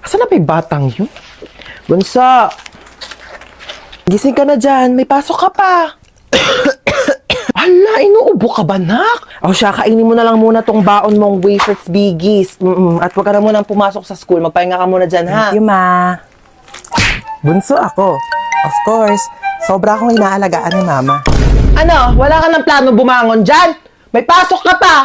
Asan na ba yung batang yun? Bunso! Gising ka na dyan. May pasok ka pa. Hala, inuubo ka ba, nak? O siya, kainin mo na lang muna tong baon mong wafers biggies. At huwag ka na munang pumasok sa school. Magpahinga ka muna dyan, ha? Thank you, ma. Bunso ako. Of course, sobra akong inaalagaan ni mama. Ano? Wala ka ng plano bumangon dyan? May pasok ka pa!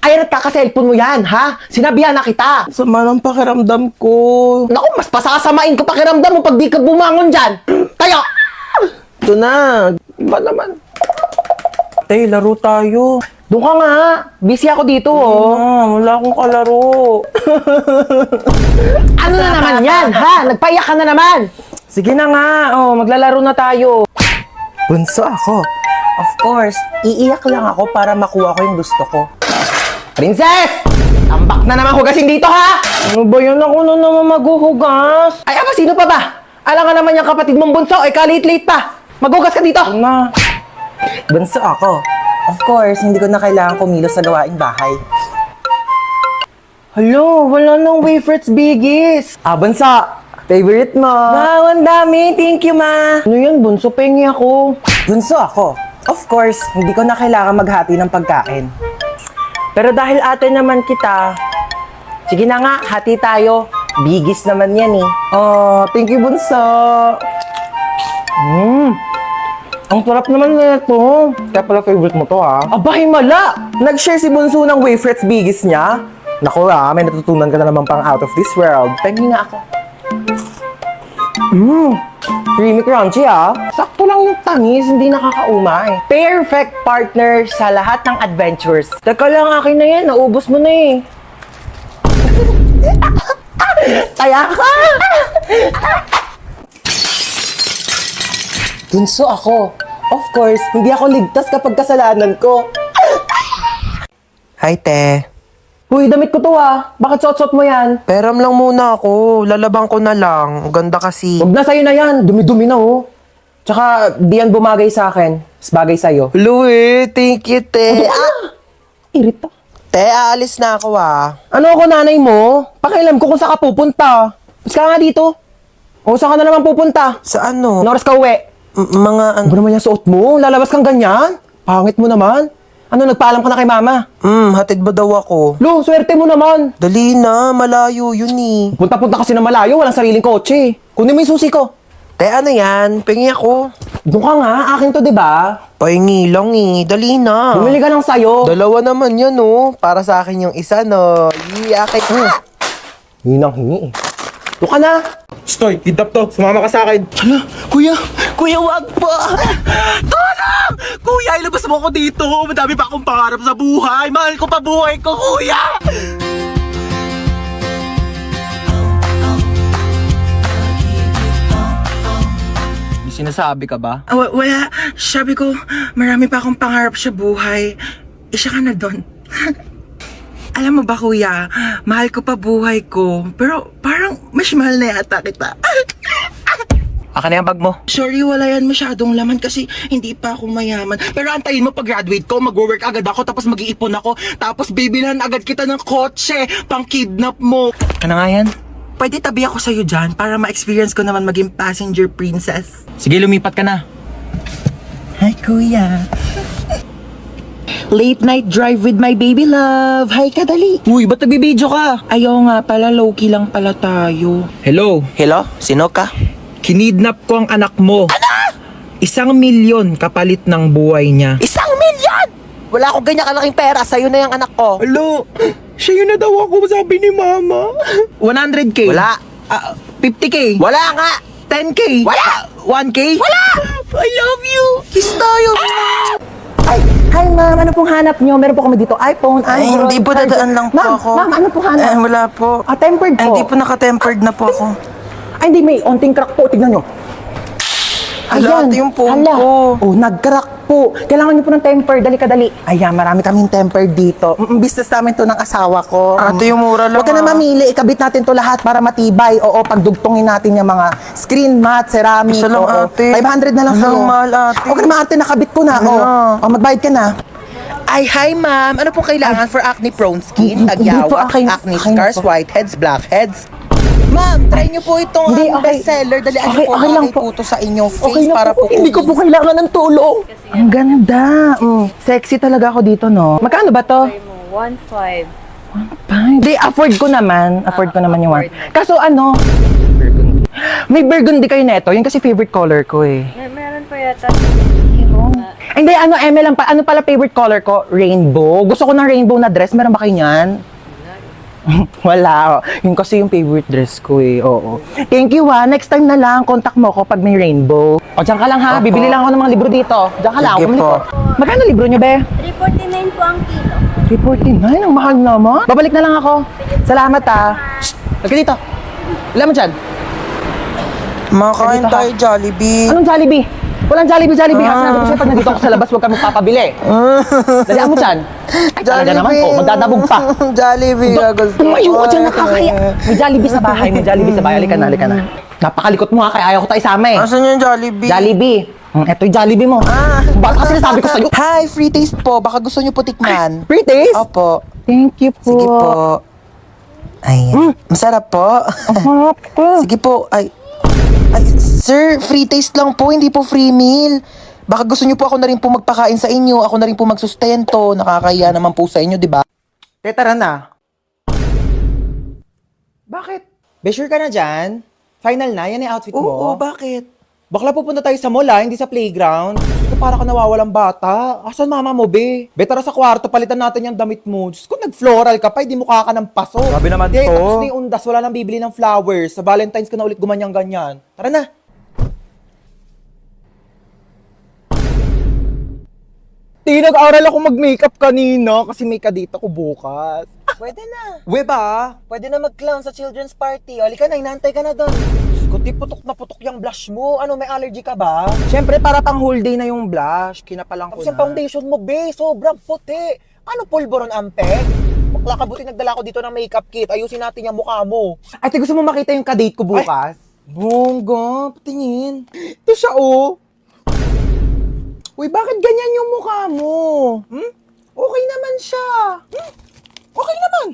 Ay, nagkaka-cellphone mo yan, ha? Sinabihan na kita. Sama ng pakiramdam ko. Naku, mas pasasamain ko pakiramdam mo pag di ka bumangon dyan. Tayo! Ito na. Iba naman. Tay, laro tayo. Doon ka nga. Busy ako dito, oh. Wala akong kalaro. Ano na naman yan, ha? Nagpaiyak ka na naman. Sige na nga. Oh, maglalaro na tayo. Bunso ako. Of course, iiyak lang ako para makuha ko yung gusto ko. Princess! Tambak na naman hugasin dito, ha? Ano ba yun? Ako na naman maghuhugas. Ay, ama, sino pa ba? Alam nga naman yung kapatid mong bunso, eh, ka-late-late pa. Maghugas ka dito. Na. Bunso ako. Of course, hindi ko na kailangan kumilos sa gawaing bahay. Hello, wala nang wafers biggies. Bunso. Favorite mo. Wow, ang dami. Thank you, ma. Ano yan, bunso? Pengi ako. Bunso ako. Of course, hindi ko na kailangan maghati ng pagkain. Pero dahil ate naman kita, sige na nga, hati tayo. Bigis naman yan eh. Oh, thank you, Bunso. Ang sarap naman na ito. Kaya pala favorite mo to, ha? Aba, himala! Nag-share si Bunso ng wafers bigis niya. Naku, may natutunan ka na naman pang out of this world. Pengi nga ako. Creamy crunchy, ha? Sakto lang yung tamis, hindi nakakaumay. Perfect partner sa lahat ng adventures. Teka lang, akin na yan. Naubos mo na eh. Taya ka! Bunso ako. Of course, hindi ako ligtas kapag kasalanan ko. Hi, te. Uy, damit ko to ah. Bakit suot-suot mo yan? Peram lang muna ako. Lalabang ko na lang. Ang ganda kasi. Huwag na sa'yo na yan. Dumi-dumi na oh. Tsaka, di yan bumagay sa akin. Mas bagay sa'yo. Louie, thank you, te. Irita. Te, aalis na ako, Ano ako nanay mo? Pakialam ko kung saan ka pupunta. Mas ka nga dito. O saan ka na naman pupunta? Sa ano? Ano oras ka uwi? Mga Ano ba naman yung suot mo? Lalabas kang ganyan? Pangit mo naman. Ano, nagpaalam ka na kay mama? hatid ba daw ako? Lo, swerte mo naman. Dali na, malayo yun eh. Punta-punta kasi na malayo, walang sariling kotse. Kunin mo yung susi ko. Te, ano yan? Pengi ako. Doon ka nga, akin to, di ba? Pahingi lang eh. Dali na. Bumili ka lang sa'yo. Dalawa naman yan, oh. Para sa akin yung isa, no. Akin. Hingi nang hingi eh. Doon ka na. Stoy, kidnap to. Sumama ka sa akin. Hala, kuya, wag pa. Tulong! Kuya, ilabas mo ako dito. Madami pa akong pangarap sa buhay. Mahal ko pa buhay ko, kuya. May sinasabi ka ba? Wala. Sabi ko, marami pa akong pangarap sa buhay. Isa ka na doon. Alam mo ba, kuya, mahal ko pa buhay ko. Pero parang mas mahal na yata kita. Akin na yung bag mo. Sorry, wala yan masyadong laman kasi hindi pa ako mayaman. Pero antayin mo pag-graduate ko, mag-work agad ako, tapos mag-iipon ako, tapos bibilhan agad kita ng kotse, pang-kidnap mo. Ano nga yan? Pwede tabi ako sa'yo dyan para ma-experience ko naman maging passenger princess. Sige, lumipat ka na. Hi, kuya. Late night drive with my baby love. Hi, kadali. Uy, ba't nagbibideo ka? Ayaw nga pala, low-key lang pala tayo. Hello? Hello? Sino ka? Kinidnap ko ang anak mo. Ano? 1,000,000 kapalit ng buhay niya. 1,000,000! Wala akong ganyan kalaking pera. Sa'yo na yung anak ko. Hello? Siya yun na daw ako, sabi ni mama. 100K? Wala. 50K? Wala nga. 10K? Wala. 1K? Wala! I love you! Kiss tayo. Ay, hi ma'am, ano pong hanap nyo? Meron po kami dito iPhone, Ay, Android. hindi po, dadaan lang po Ma'am, ako. Ma'am, ano po hanap? Wala po. Tempered po. Hindi po naka-tempered na po ako. Ay, hindi, may onting crack po. Tignan nyo. Hala, ito yung phone hala. ko. Oh, nag-crack po. Kailangan nyo po ng temper. Dali ka, dali. Ayan, marami kaming temper dito. Business namin to ng asawa ko. Ate, yung mura lang, Huwag ka na mamili. Ikabit natin to lahat para matibay. Oo, pagdugtungin natin yung mga screen mat, ceramic. Isa lang, oo. ate. 500 na lang Hala, sa'yo. mahal, ate. Huwag ka naman, ate. Nakabit ko na. Hala. Oh, magbayad ka na. Ay, hi ma'am. Ano pong kailangan for acne prone skin, Hindi po, agyawa, okay- acne okay na scars, po. whiteheads, blackheads? Ma'am, try niyo po itong Hindi, okay. bestseller. Dali Okay, po, okay lang bagay po. po to sa inyong face Okay na para po. po Hindi ko po kailangan ng tulong. Ang ganda. Sexy talaga ako dito, no? Magkano ba to? 1.5. Hindi, afford ko naman. Afford ko naman yung one. Kaso ano? Burgundy. May burgundy kayo neto. Yun kasi favorite color ko eh. Meron pa yata. Hindi, ano, lang pa. Ano pala favorite color ko? Rainbow. Gusto ko ng rainbow na dress. Meron ba kayo niyan? Wala. Yun kasi yung favorite dress ko eh. Oo. Thank you Next time na lang, contact mo ko pag may rainbow. O, dyan ka lang ha. Opo. Bibili lang ako ng mga libro dito. Dyan ka lang. Sige Bumili po. ko. Magkano libro nyo, be? 349 po ang kilo. 349? Ang mahal naman. Babalik na lang ako. Salamat ha. Halika dito. Wala mo dyan. Makain Dito ka. tayo, Jollibee. Anong Jollibee? Walang Jollibee. Ha? Sinabi ko sa'yo, pag nandito ako sa labas, huwag ka magpapabili. Dalihan mo dyan. Ay, talaga naman po. Magdadabog pa. Jollibee. Tumayo ka dyan, nakakaya. May Jollibee sa bahay. Halika na. Napakalikot mo ha, kaya ayaw ko tayo isama eh. Asan yung Jollibee? Jollibee. Eto yung Jollibee mo. Bakit kasi nasabi ko sa'yo? Hi, free taste po. Baka gusto niyo po tikman. Free taste? Opo. Thank you po. Sige po. Ayan. Masarap po. Harap po. Sige po. Ay, sir, free taste lang po, hindi po free meal. Baka gusto niyo po ako na rin po magpakain sa inyo, ako na rin po magsustento. Nakakahiya naman po sa inyo, di ba? Tara na. Bakit? Be sure ka na dyan? Final na? Yan yung outfit mo? Oo, bakit? Bakla pupunta tayo sa mall hindi sa playground. Ito para ka nawawalang bata. Asan mama mo, be? Be, tara sa kwarto, palitan natin yung damit mo. Diyos ko, nag-floral ka pa, hindi mukha ka ng paso. Grabe naman to. Tapos na yung undas, wala nang bibili ng flowers. Sa Valentine's ka na ulit gumanyang-ganyan. Tara na. Nag-aral ako mag-makeup kanina kasi may kadate ako bukas. Pwede na. We ba? Pwede na mag-clown sa children's party. O, halika na, inaantay ka na doon. Kundi putok na putok yung blush mo. Ano, may allergy ka ba? Siyempre, para pang whole day na yung blush. Kinapalang ko Tapos na. yung foundation mo, be, sobrang puti. Ano pulboron ampeg? Bakla ka, buti nagdala ko dito ng makeup kit. Ayusin natin yung mukha mo. Ay, gusto mo makita yung kadate ko bukas? Bongga, patingin. Ito siya, oh. Uy, bakit ganyan yung mukha mo? Okay naman siya. Okay naman.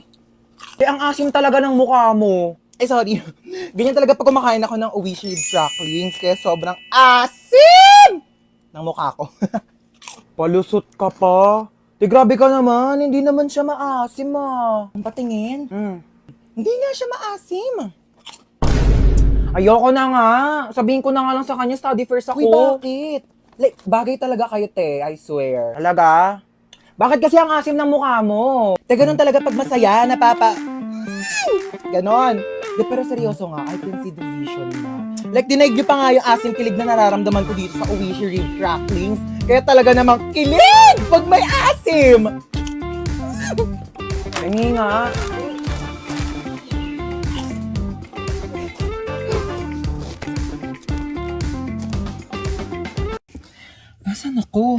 Eh, ang asim talaga ng mukha mo. Eh, sorry. Ganyan talaga pag kumakain ako ng Oishi Cracklings, kaya sobrang asim ng mukha ko. Palusot ka pa. Eh, grabe ka naman. Hindi naman siya maasim, ah. Patingin. Hindi nga siya maasim. Ayoko na nga. Sabihin ko na nga lang sa kanya, study first ako. Uy, bakit? Like, bagay talaga kayo, te. I swear. Talaga? Bakit kasi ang asim ng mukha mo? Te, ganun talaga pag masaya, Ganon. De, pero seryoso nga, I can see the vision mo. Like, dinaig niyo pa nga yung asim kilig na nararamdaman ko dito sa Oishi Rib Cracklings. Kaya talaga namang kilig pag may asim! Hingi nga. Nasaan ako?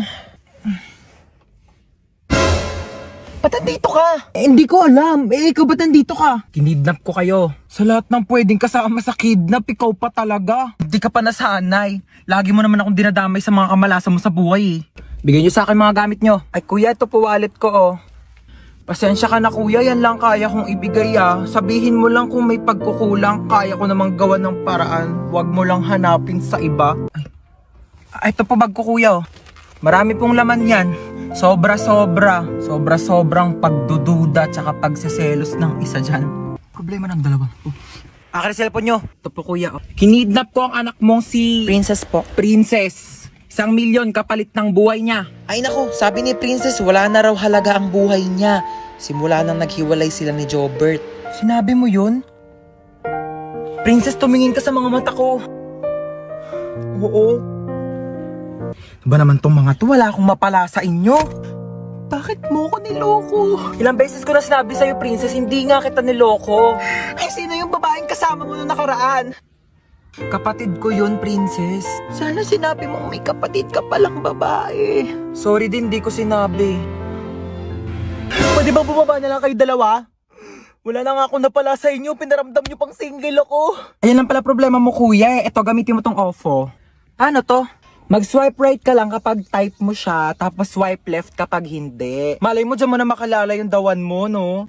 Ba't nandito ka? Hindi ko alam. Ikaw ba't nandito ka? Kinidnap ko kayo. Sa lahat ng pwedeng kasama sa kidnap, ikaw pa talaga. Hindi ka pa nasanay. Lagi mo naman akong dinadamay sa mga kamalasan mo sa buhay eh. Bigyan nyo sa akin mga gamit nyo. Ay kuya, ito po wallet ko oh. Pasensya ka na kuya, yan lang kaya kong ibigay ah. Sabihin mo lang kung may pagkukulang, kaya ko namang gawa ng paraan. Huwag mo lang hanapin sa iba. Ay, ito po bag ko kuya oh. Marami pong laman yan. Sobrang pagdududa tsaka pagseselos ng isa dyan. Problema ng dalawa. Akin ang cellphone nyo. Ito po kuya. Kinidnap ko ang anak mong si Princess po. Princess. 1,000,000 kapalit ng buhay niya. Ay nako, sabi ni Princess, wala na raw halaga ang buhay niya. Simula nang naghiwalay sila ni Jobert. Sinabi mo yun? Princess, tumingin ka sa mga mata ko. Oo. Ba naman tong mga to? Wala akong mapala sa inyo. Bakit mo ko niloko? Ilang beses ko na sinabi sa'yo, Princess, hindi nga kita niloko. Ay, sino yung babaeng kasama mo nung nakaraan? Kapatid ko yun, Princess. Sana sinabi mo may kapatid ka palang babae. Sorry din, di ko sinabi. Pwede ba bumaba na lang kayo dalawa? Wala na nga ako napala sa inyo, pinaramdam nyo pang single ako. Ayan lang pala problema mo, kuya. Ito, gamitin mo tong OFO. Paano to? Mag-swipe right ka lang kapag type mo siya, tapos swipe left kapag hindi. Malay mo dyan mo na makalala yung dawan mo, no?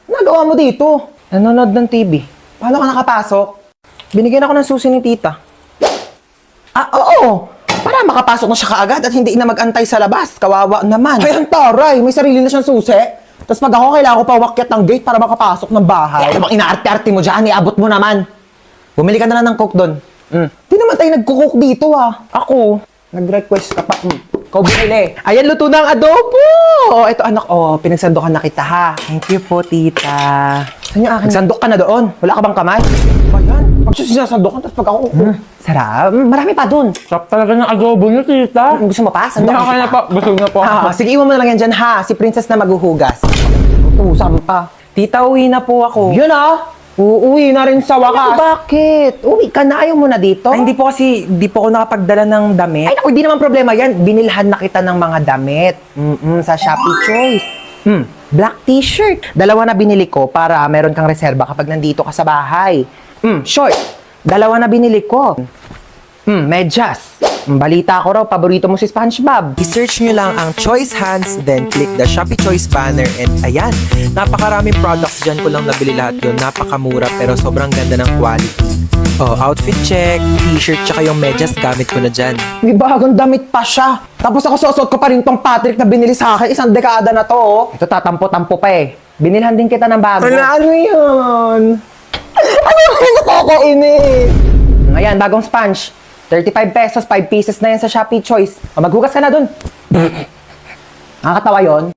Nagawa mo dito? Nanonood ng TV. Paano ka nakapasok? Binigyan ako ng susi ni tita. Ah, oo! Para makapasok na siya kaagad at hindi na mag-antay sa labas. Kawawa naman. Ay, ang taray! May sarili na siyang susi. Tapos pag ako, kailangan ko pa umakyat ng gate para makapasok ng bahay. Ano bang inaarte-arte mo dyan? Iabot mo naman. Bumili ka na lang ng coke doon. Di naman tayo nagkukook dito ah. Ako, nag-request ka pa. Ikaw bumili. Ayan, luto na ang adobo! Ito anak, pinagsandokan na kita ha. Thank you po, tita. Saan yung akin? Nagsandok ka na doon. Wala ka bang kamay? Ba yan? Pag siya sinasandokan, tapos pag ako, sarap. Marami pa doon. Sarap talaga ng adobo niyo, tita. Gusto mo pa? Sandok Hindi, okay na po. Busog na po. Sige, iwan mo na lang yan dyan ha. Si Princess na maghuhugas. Utusan pa. Tita, uwi na po ako. Yun ah! Uuwi na rin sa wakas. Bakit? Uwi ka na, ayaw mo na dito? Ay, hindi po ako nakapagdala ng damit. Ay, naku, di naman problema yan. Binilhan na kita ng mga damit. Sa Shopee Choice. Black t-shirt. 2 na binili ko para meron kang reserba kapag nandito ka sa bahay. Short. 2 na binili ko. Medyas. Balita ko raw, paborito mo si SpongeBob. I-search nyo lang ang Choice Hands, then click the Shopee Choice banner, and ayan, napakaraming products dyan ko lang nabili lahat yun. Napakamura pero sobrang ganda ng quality. Outfit check, t-shirt, tsaka yung medyas gamit ko na dyan. May bagong damit pa siya. Tapos ako susuot ko pa rin tong Patrick na binili sa akin. 1 dekada na to. Ito tatampo-tampo pa eh. Binilhan din kita ng bago. Ano yun? Ano yung nakakainis? Ayan, bagong sponge. 35 pesos, 5 pieces na yan sa Shopee Choice. Maghugas ka na dun. Nakakatawa yun.